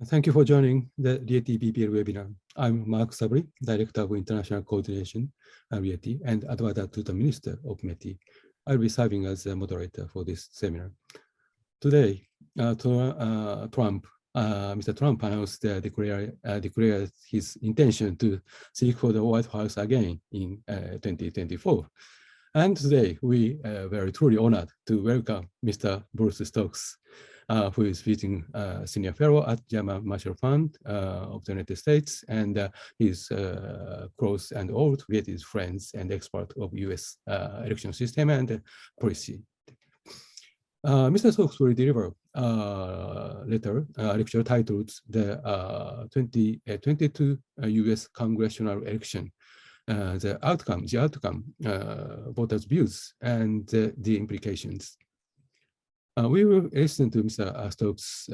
Thank you for joining the RIETI BBL webinar. I'm Mark SABURI, Director of International Coordination at RIETI and advisor to the Minister of METI. I'll be serving as a moderator for this seminar. Today, Mr. Trump announced declared his intention to seek for the White House again in 2024. And today, we are very truly honored to welcome Mr. Bruce Stokes, who is visiting senior fellow at German Marshall Fund of the United States, and he's close and old related friends and expert of U.S. election system and policy. Mr. Stokes will deliver a lecture titled "The 2022 U.S. Congressional Election: the outcome, voters' views, and the implications." We will listen to Mr. Stokes'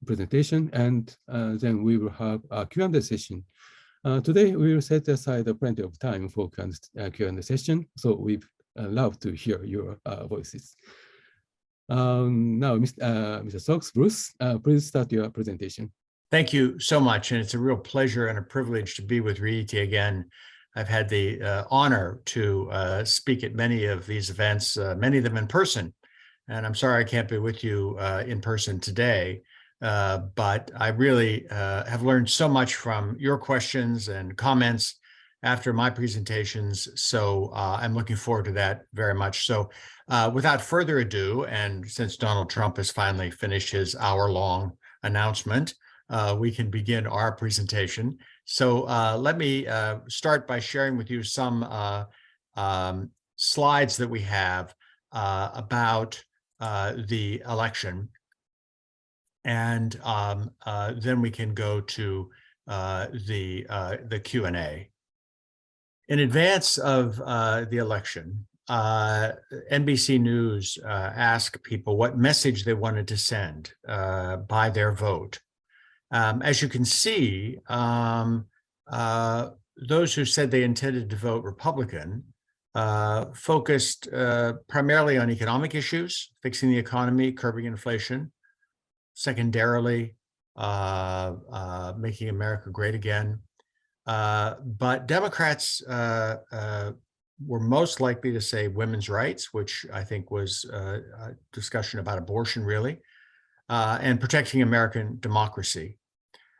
presentation, and then we will have a Q&A session. Today, we will set aside plenty of time for Q&A session, so we'd love to hear your voices. Now, Mr. Stokes, Bruce, please start your presentation. Thank you so much, and it's a real pleasure and a privilege to be with RIETI again. I've had the honor to speak at many of these events, many of them in person. And I'm sorry I can't be with you in person today, but I really have learned so much from your questions and comments after my presentations. So I'm looking forward to that very much. So without further ado, and since Donald Trump has finally finished his hour-long announcement, we can begin our presentation. So let me start by sharing with you some slides that we have about the election, and then we can go to the Q&A. In advance of the election, NBC News asked people what message they wanted to send by their vote. As you can see, those who said they intended to vote Republican focused primarily on economic issues, fixing the economy, curbing inflation, secondarily, making America great again. But Democrats were most likely to say women's rights, which I think was a discussion about abortion, really, and protecting American democracy.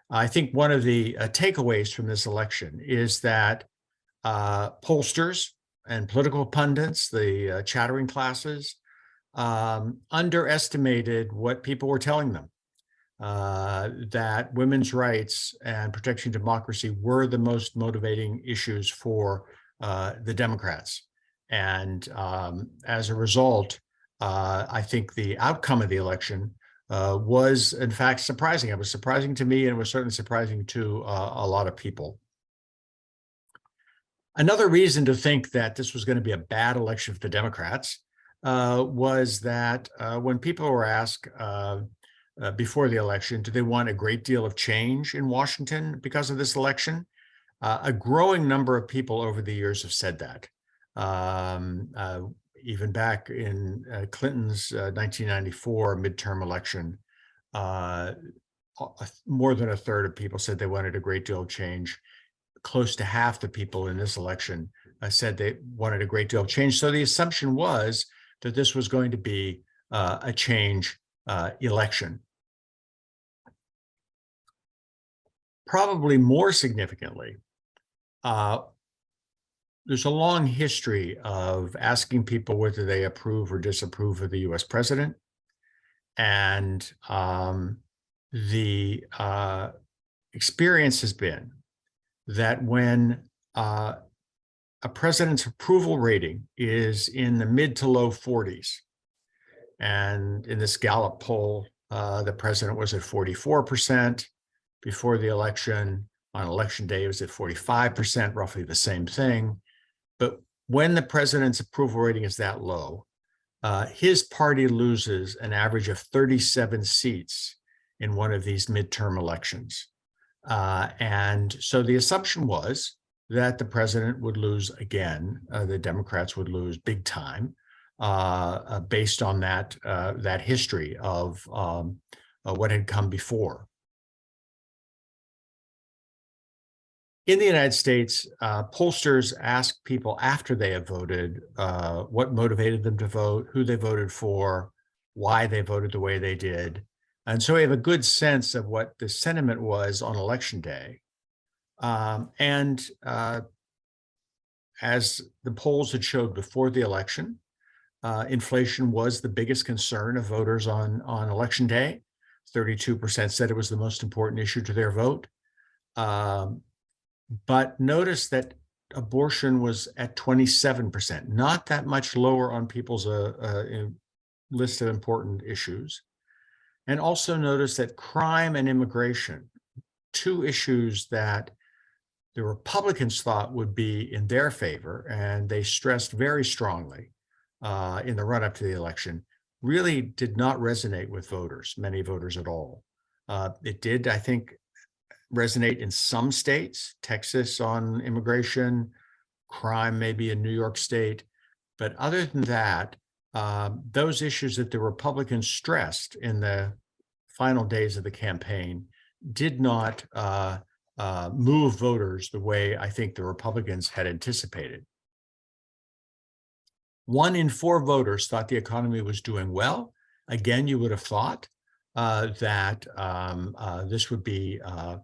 I think one of the takeaways from this election is that pollsters and political pundits, the chattering classes, underestimated what people were telling them, that women's rights and protecting democracy were the most motivating issues for the Democrats. And as a result, I think the outcome of the election was, in fact, surprising. It was surprising to me, and it was certainly surprising to a lot of people. Another reason to think that this was going to be a bad election for the Democrats was that when people were asked before the election, do they want a great deal of change in Washington because of this election? A growing number of people over the years have said that. Even back in Clinton's 1994 midterm election, more than a third of people said they wanted a great deal of change. Close to half the people in this election said they wanted a great deal of change. So the assumption was that this was going to be a change election. Probably more significantly, there's a long history of asking people whether they approve or disapprove of the US president. And the experience has been that when a president's approval rating is in the mid to low 40s, and in this Gallup poll, the president was at 44% before the election. On election day, it was at 45%, roughly the same thing. But when the president's approval rating is that low, his party loses an average of 37 seats in one of these midterm elections. And so the assumption was that the president would lose again. The Democrats would lose big time based on that history of what had come before. In the United States, pollsters ask people after they have voted what motivated them to vote, who they voted for, why they voted the way they did. And so we have a good sense of what the sentiment was on election day. As the polls had showed before the election, inflation was the biggest concern of voters on election day. 32% said it was the most important issue to their vote. But notice that abortion was at 27%, not that much lower on people's list of important issues. And also notice that crime and immigration, two issues that the Republicans thought would be in their favor, and they stressed very strongly in the run-up to the election, really did not resonate with voters, many voters at all. It did, I think, resonate in some states, Texas on immigration, crime maybe in New York State. But other than that, those issues that the Republicans stressed in the final days of the campaign did not move voters the way I think the Republicans had anticipated. 1 in 4 voters thought the economy was doing well. Again, you would have thought that this would be a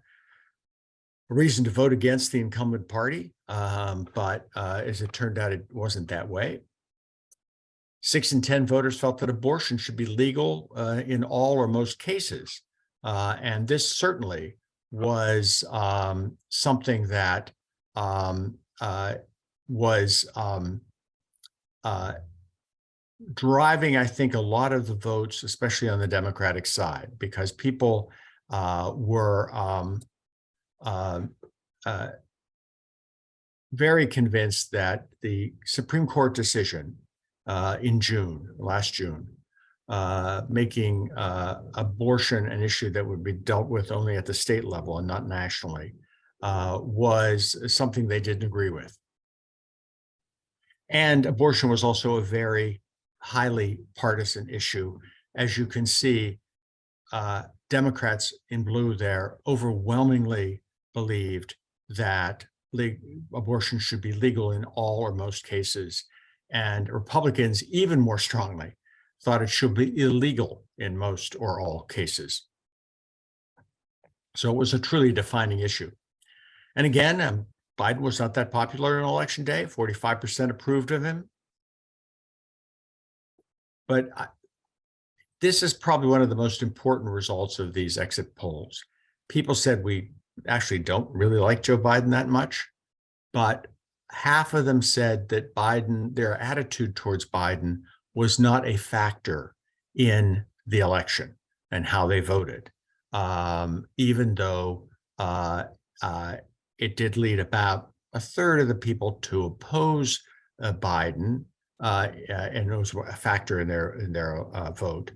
reason to vote against the incumbent party, but as it turned out, it wasn't that way. 6 in 10 voters felt that abortion should be legal in all or most cases. And this certainly was something that was driving, I think, a lot of the votes, especially on the Democratic side, because people were very convinced that the Supreme Court decision in last June, making abortion an issue that would be dealt with only at the state level and not nationally, was something they didn't agree with. And abortion was also a very highly partisan issue. As you can see, Democrats in blue there overwhelmingly believed that abortion should be legal in all or most cases. And Republicans, even more strongly, thought it should be illegal in most or all cases. So it was a truly defining issue. And again, Biden was not that popular on election day. 45% approved of him. But this is probably one of the most important results of these exit polls. People said we actually don't really like Joe Biden that much, but half of them said that their attitude towards Biden was not a factor in the election and how they voted, even though it did lead about a third of the people to oppose Biden, and it was a factor in their vote.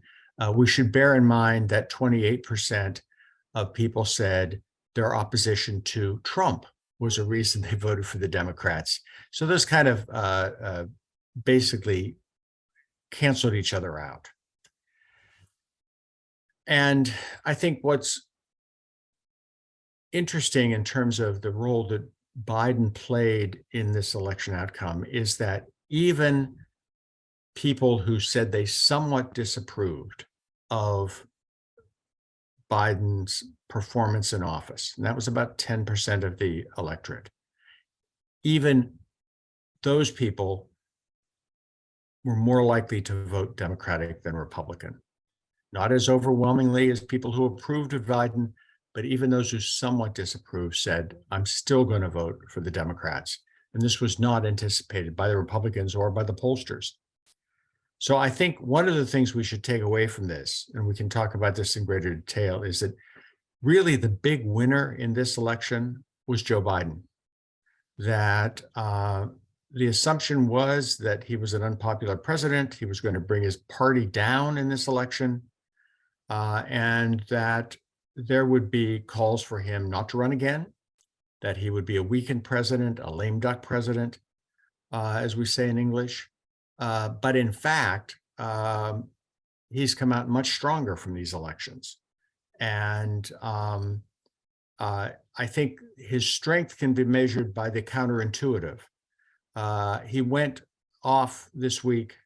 We should bear in mind that 28% of people said their opposition to Trump was a reason they voted for the Democrats. So those kind of basically canceled each other out. And I think what's interesting in terms of the role that Biden played in this election outcome is that even people who said they somewhat disapproved of Biden's performance in office, and that was about 10% of the electorate, even those people were more likely to vote Democratic than Republican. Not as overwhelmingly as people who approved of Biden, but even those who somewhat disapproved said, I'm still going to vote for the Democrats. And this was not anticipated by the Republicans or by the pollsters. So I think one of the things we should take away from this, and we can talk about this in greater detail, is that really the big winner in this election was Joe Biden. That the assumption was that he was an unpopular president, he was going to bring his party down in this election, and that there would be calls for him not to run again, that he would be a weakened president, a lame duck president, as we say in English. But in fact, he's come out much stronger from these elections. And I think his strength can be measured by the counterintuitive. He went off this week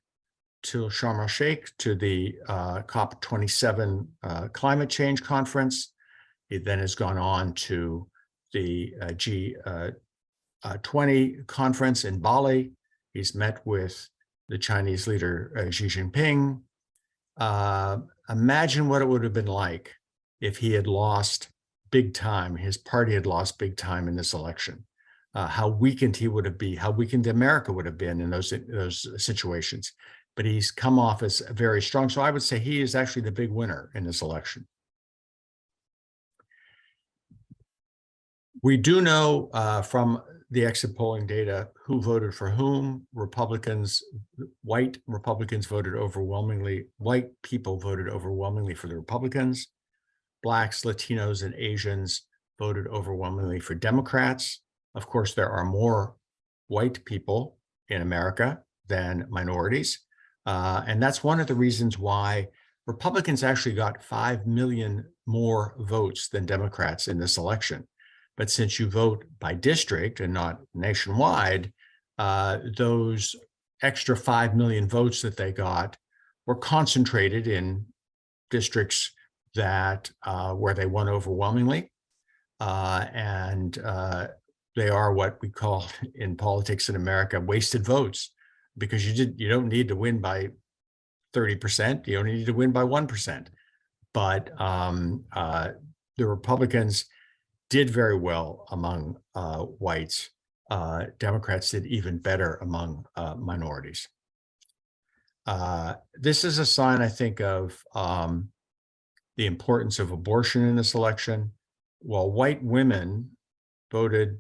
to Sharm el-Sheikh to the COP27 climate change conference. He then has gone on to the G20 conference in Bali. He's met with the Chinese leader Xi Jinping. Imagine what it would have been like if he had lost big time, his party had lost big time in this election. How weakened he would have been, how weakened America would have been in those situations. But he's come off as very strong. So I would say he is actually the big winner in this election. We do know from the exit polling data who voted for whom. Republicans, white Republicans voted overwhelmingly, white people voted overwhelmingly for the Republicans. Blacks, Latinos, and Asians voted overwhelmingly for Democrats. Of course, there are more white people in America than minorities. And that's one of the reasons why Republicans actually got 5 million more votes than Democrats in this election. But since you vote by district and not nationwide, those extra 5 million votes that they got were concentrated in districts that where they won overwhelmingly. And they are what we call in politics in America wasted votes, because you don't need to win by 30%, you only need to win by 1%. But the Republicans did very well among whites. Democrats did even better among minorities. This is a sign, I think, of the importance of abortion in this election. While white women voted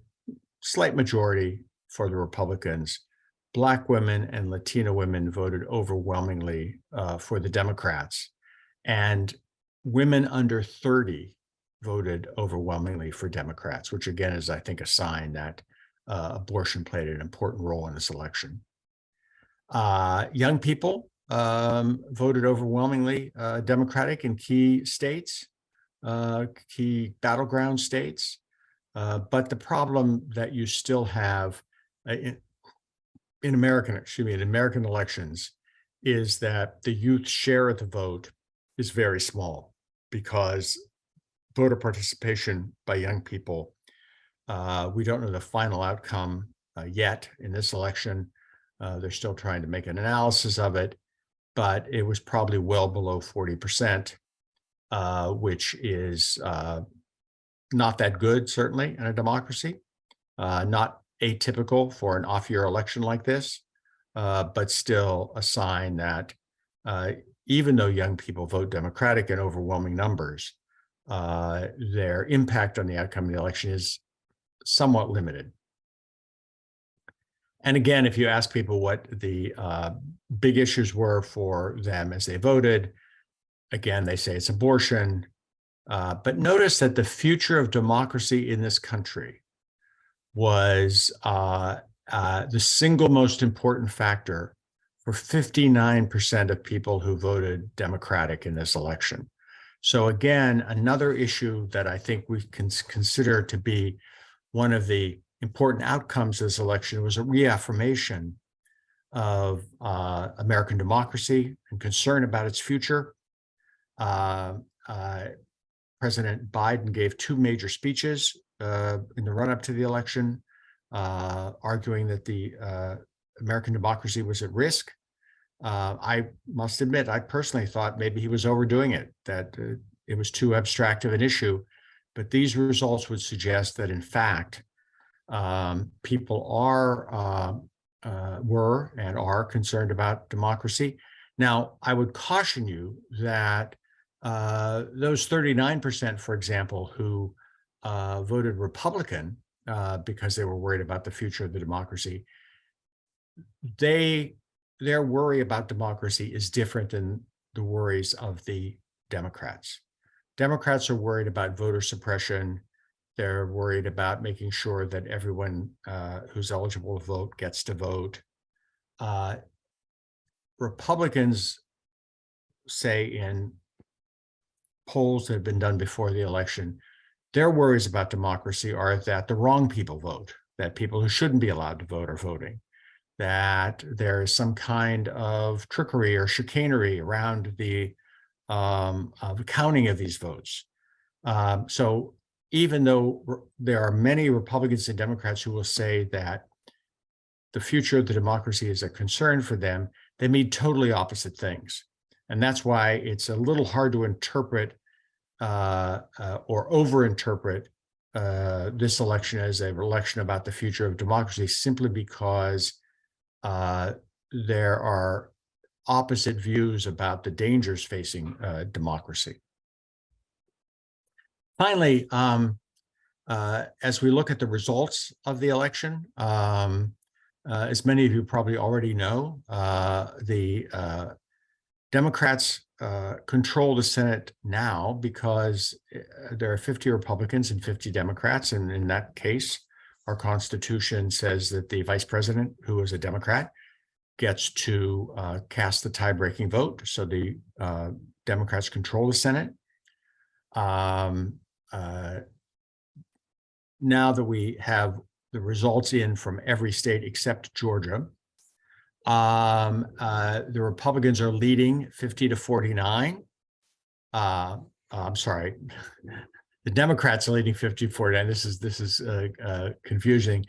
slight majority for the Republicans, Black women and Latino women voted overwhelmingly for the Democrats. And women under 30 voted overwhelmingly for Democrats, which again is, I think, a sign that abortion played an important role in this election. Young people voted overwhelmingly Democratic in key states, key battleground states. But the problem that you still have in American elections is that the youth share of the vote is very small, because voter participation by young people, we don't know the final outcome yet in this election. They're still trying to make an analysis of it, but it was probably well below 40%, which is not that good, certainly, in a democracy, not atypical for an off-year election like this, but still a sign that even though young people vote Democratic in overwhelming numbers, their impact on the outcome of the election is somewhat limited. And again, if you ask people what the big issues were for them as they voted, again, they say it's abortion. But notice that the future of democracy in this country was the single most important factor for 59% of people who voted Democratic in this election. So again, another issue that I think we can consider to be one of the important outcomes of this election was a reaffirmation of American democracy and concern about its future. President Biden gave 2 major speeches in the run-up to the election, arguing that the American democracy was at risk. I must admit, I personally thought maybe he was overdoing it, that it was too abstract of an issue. But these results would suggest that, in fact, people were and are concerned about democracy. Now, I would caution you that those 39%, for example, who voted Republican because they were worried about the future of the democracy, their worry about democracy is different than the worries of the Democrats. Democrats are worried about voter suppression. They're worried about making sure that everyone who's eligible to vote gets to vote. Republicans say in polls that have been done before the election, Their worries about democracy are that the wrong people vote, that people who shouldn't be allowed to vote are voting, that there is some kind of trickery or chicanery around the counting of these votes. So even though there are many Republicans and Democrats who will say that the future of the democracy is a concern for them, they mean totally opposite things. And that's why it's a little hard to interpret or overinterpret this election as an election about the future of democracy, simply because there are opposite views about the dangers facing democracy. Finally, as we look at the results of the election, as many of you probably already know, the Democrats control the Senate now because there are 50 Republicans and 50 Democrats. And in that case, our Constitution says that the vice president, who is a Democrat, gets to cast the tie-breaking vote. So the Democrats control the Senate. Now that we have the results in from every state except Georgia, the Republicans are leading 50-49. I'm sorry, the Democrats are leading 50-49. This is confusing,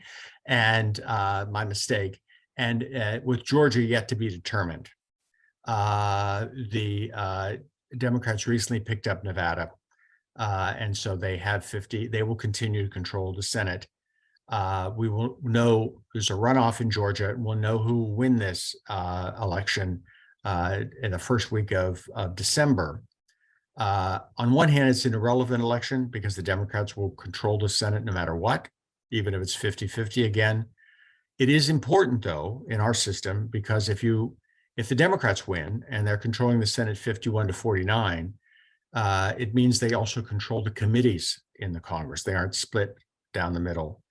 and my mistake. And with Georgia yet to be determined, the Democrats recently picked up Nevada, and so they have 50. They will continue to control the Senate. We will know there's a runoff in Georgia, and we'll know who will win this election in the first week of December. On one hand, it's an irrelevant election because the Democrats will control the Senate no matter what, even if it's 50-50 again. It is important, though, in our system, because if the Democrats win and they're controlling the Senate 51-49, it means they also control the committees in the Congress. They aren't split down the middle.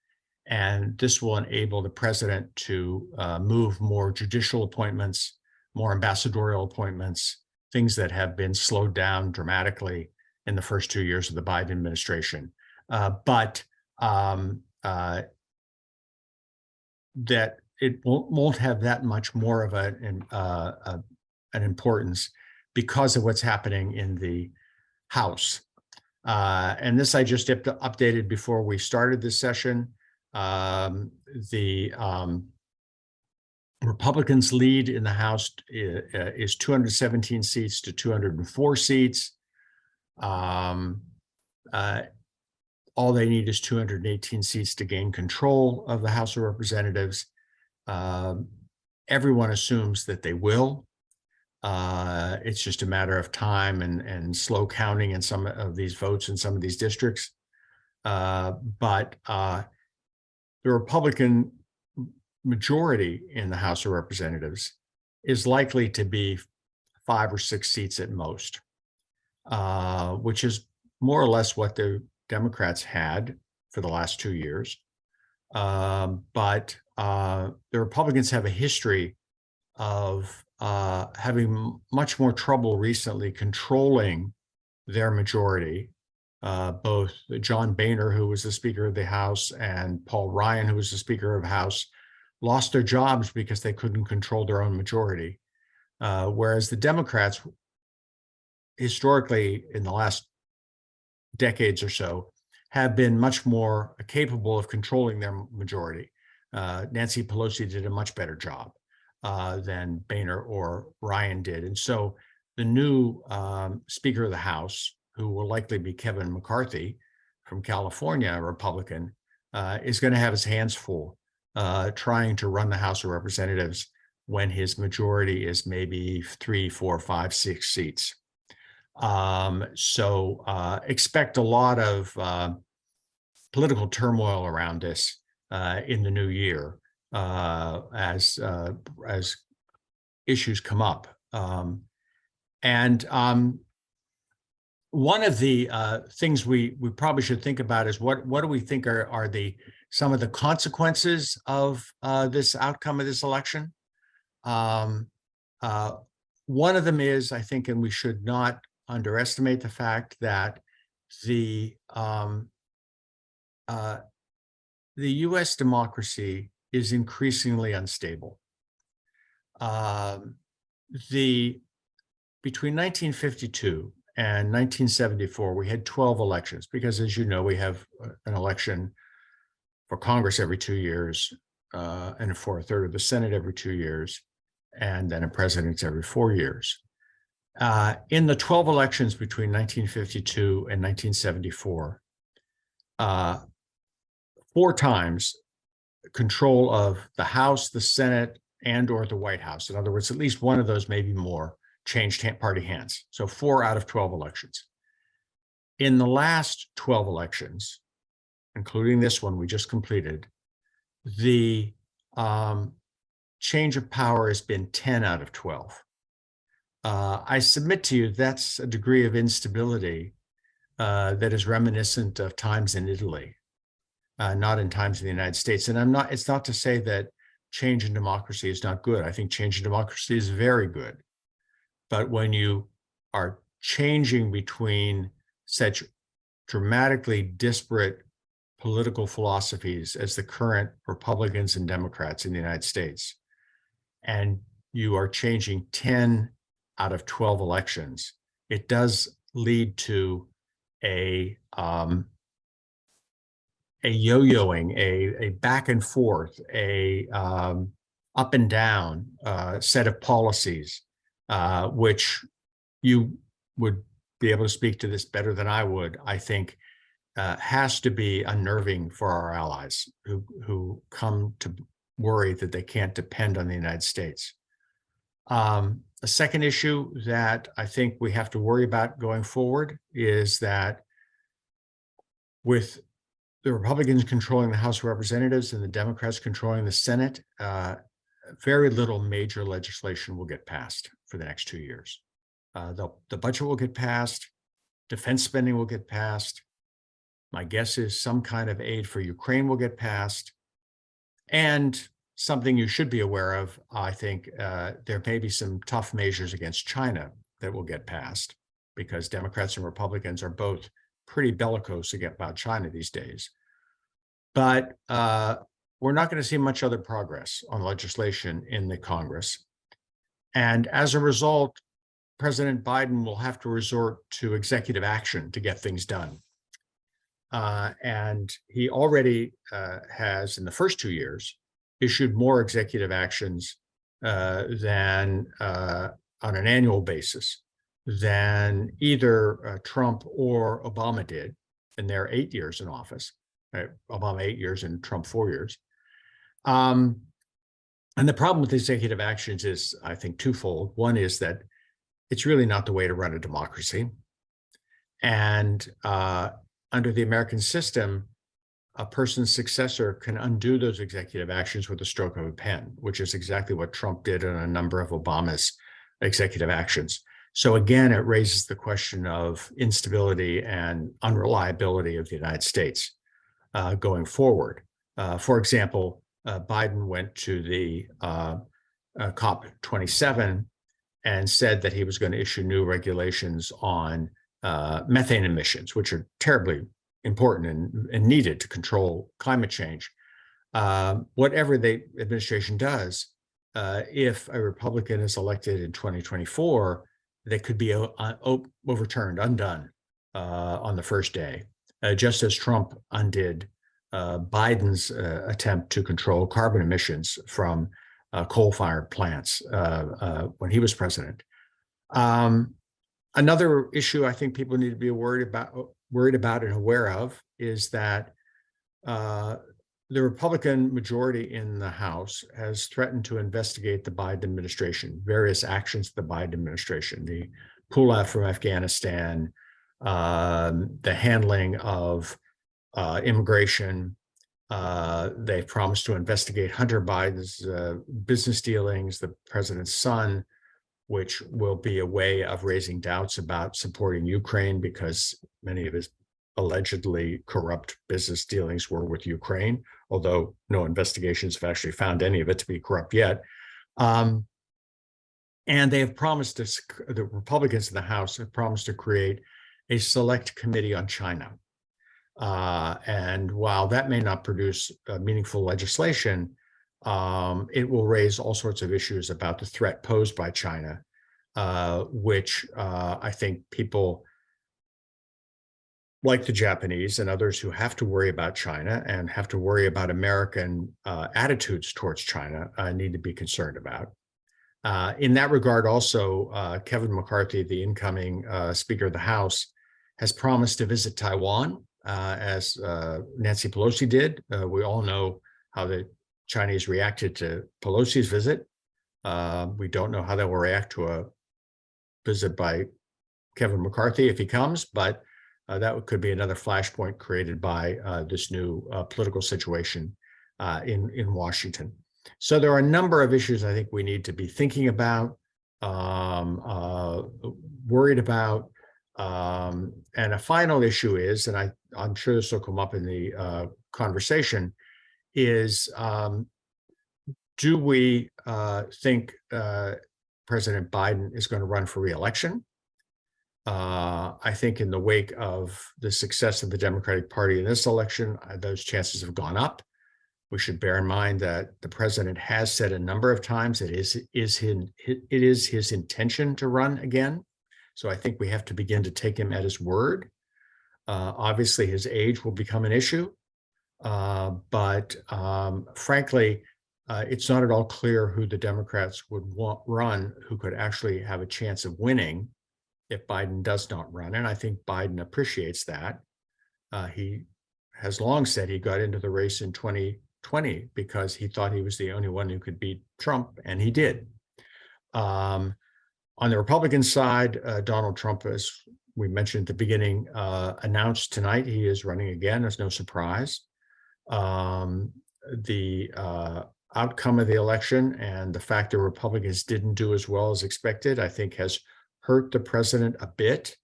And this will enable the president to move more judicial appointments, more ambassadorial appointments, things that have been slowed down dramatically in the first 2 years of the Biden administration. But that it won't have that much more of an importance because of what's happening in the House. And this I just updated before we started this session. The Republicans' lead in the House is 217 seats to 204 seats. All they need is 218 seats to gain control of the House of Representatives. Everyone assumes that they will. It's just a matter of time and slow counting in some of these votes in some of these districts. But the Republican majority in the House of Representatives is likely to be 5 or 6 seats at most, which is more or less what the Democrats had for the last 2 years. But the Republicans have a history of having much more trouble recently controlling their majority. Both John Boehner, who was the Speaker of the House, and Paul Ryan, who was the Speaker of the House, lost their jobs because they couldn't control their own majority. Whereas the Democrats, historically, in the last decades or so, have been much more capable of controlling their majority. Nancy Pelosi did a much better job than Boehner or Ryan did. And so the new Speaker of the House, who will likely be Kevin McCarthy from California, a Republican, is going to have his hands full trying to run the House of Representatives when his majority is maybe 3, 4, 5, 6 seats. So expect a lot of political turmoil around this in the new year as issues come up. One of the things we probably should think about is what do we think are some of the consequences of this outcome of this election? One of them is, I think, and we should not underestimate the fact that the the US democracy is increasingly unstable. Between 1952 and 1974, we had 12 elections because, as you know, we have an election for Congress every 2 years, and for a third of the Senate every 2 years, and then a president every 4 years. In the 12 elections between 1952 and 1974, 4 times control of the House, the Senate, and or the White House. In other words, at least one of those, maybe more, changed party hands. So 4 out of 12 elections. In the last 12 elections, including this one we just completed, the change of power has been 10 out of 12. I submit to you that's a degree of instability that is reminiscent of times in Italy, not in times in the United States. And it's not to say that change in democracy is not good. I think change in democracy is very good. But when you are changing between such dramatically disparate political philosophies as the current Republicans and Democrats in the United States, and you are changing 10 out of 12 elections, it does lead to a yo-yoing, a back and forth, up and down set of policies, which you would be able to speak to this better than I would, I think, has to be unnerving for our allies who come to worry that they can't depend on the United States. A second issue that I think we have to worry about going forward is that with the Republicans controlling the House of Representatives and the Democrats controlling the Senate, very little major legislation will get passed for the next 2 years. The budget will get passed, defense spending will get passed. My guess is some kind of aid for Ukraine will get passed. And something you should be aware of, I think, there may be some tough measures against China that will get passed because Democrats and Republicans are both pretty bellicose about China these days. But we're not going to see much other progress on legislation in the Congress. And as a result, President Biden will have to resort to executive action to get things done. And he already has, in the first 2 years, issued more executive actions than on an annual basis than either Trump or Obama did in their 8 years in office. Obama 8 years and Trump 4 years. And the problem with executive actions is, I think, twofold. One is that it's really not the way to run a democracy. And under the American system, a person's successor can undo those executive actions with a stroke of a pen, which is exactly what Trump did in a number of Obama's executive actions. So again, it raises the question of instability and unreliability of the United States going forward. For example, Biden went to the COP27 and said that he was going to issue new regulations on methane emissions, which are terribly important and needed to control climate change. Whatever the administration does, if a Republican is elected in 2024, they could be overturned, undone on the first day, just as Trump undid Biden's attempt to control carbon emissions from coal-fired plants when he was president. Another issue I think people need to be worried about and aware of is that the Republican majority in the House has threatened to investigate the Biden administration, various actions of the Biden administration, the pullout from Afghanistan, the handling of immigration. They've promised to investigate Hunter Biden's business dealings, the president's son, which will be a way of raising doubts about supporting Ukraine because many of his allegedly corrupt business dealings were with Ukraine, although no investigations have actually found any of it to be corrupt yet. And they have promised the Republicans in the House have promised to create a select committee on China. And while that may not produce meaningful legislation, it will raise all sorts of issues about the threat posed by China, which I think people like the Japanese and others who have to worry about China and have to worry about American attitudes towards China need to be concerned about. In that regard, also, Kevin McCarthy, the incoming Speaker of the House, has promised to visit Taiwan, as Nancy Pelosi did. We all know how the Chinese reacted to Pelosi's visit. We don't know how they will react to a visit by Kevin McCarthy if he comes, but that could be another flashpoint created by this new political situation in Washington. So there are a number of issues I think we need to be thinking about, worried about. And a final issue is, and I'm sure this will come up in the conversation, is do we think President Biden is going to run for re-election? I think in the wake of the success of the Democratic Party in this election, those chances have gone up. We should bear in mind that the president has said a number of times it is his intention to run again. So I think we have to begin to take him at his word. Obviously, his age will become an issue, but frankly, it's not at all clear who the Democrats would run who could actually have a chance of winning if Biden does not run. And I think Biden appreciates that. He has long said he got into the race in 2020 because he thought he was the only one who could beat Trump, and he did. On the Republican side, Donald Trump, as we mentioned at the beginning, announced tonight he is running again. There's no surprise. The outcome of the election and the fact that Republicans didn't do as well as expected, I think, has hurt the president a bit.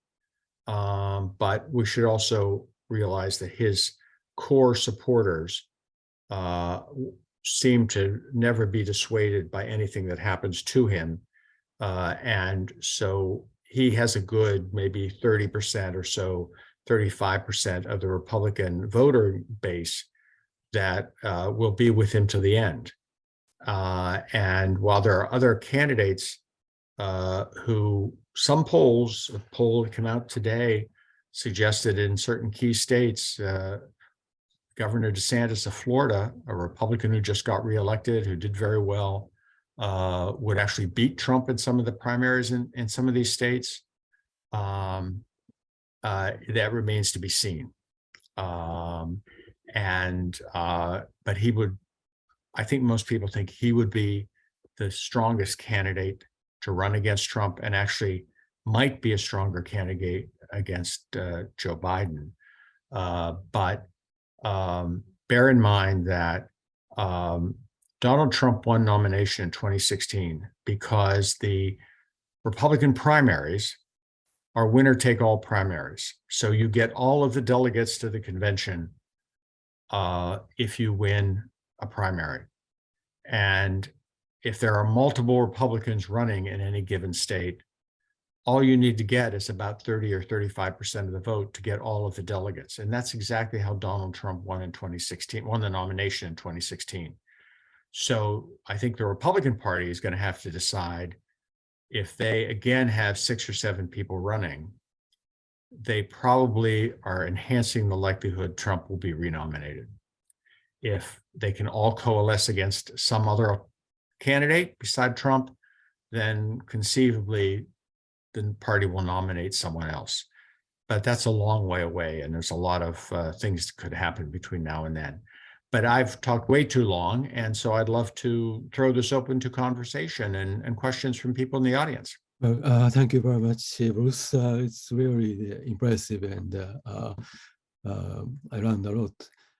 But we should also realize that his core supporters seem to never be dissuaded by anything that happens to him. And so he has a good maybe 30% or so, 35% of the Republican voter base that will be with him to the end. And while there are other candidates who some polls, a poll that came out today suggested in certain key states, Governor DeSantis of Florida, a Republican who just got reelected, who did very well, would actually beat Trump in some of the primaries in some of these states. That remains to be seen. But he would, I think most people think he would be the strongest candidate to run against Trump, and actually might be a stronger candidate against Joe Biden. But bear in mind that Donald Trump won nomination in 2016 because the Republican primaries are winner-take-all primaries. So you get all of the delegates to the convention if you win a primary. And if there are multiple Republicans running in any given state, all you need to get is about 30 or 35% of the vote to get all of the delegates. And that's exactly how Donald Trump won in 2016, won the nomination in 2016. So I think the Republican Party is going to have to decide if they again have 6 or 7 people running, they probably are enhancing the likelihood Trump will be renominated. If they can all coalesce against some other candidate beside Trump, then conceivably the party will nominate someone else. But that's a long way away, and there's a lot of things that could happen between now and then. But I've talked way too long, and so I'd love to throw this open to conversation and questions from people in the audience. Well, thank you very much, Bruce. It's really impressive, and I learned a lot.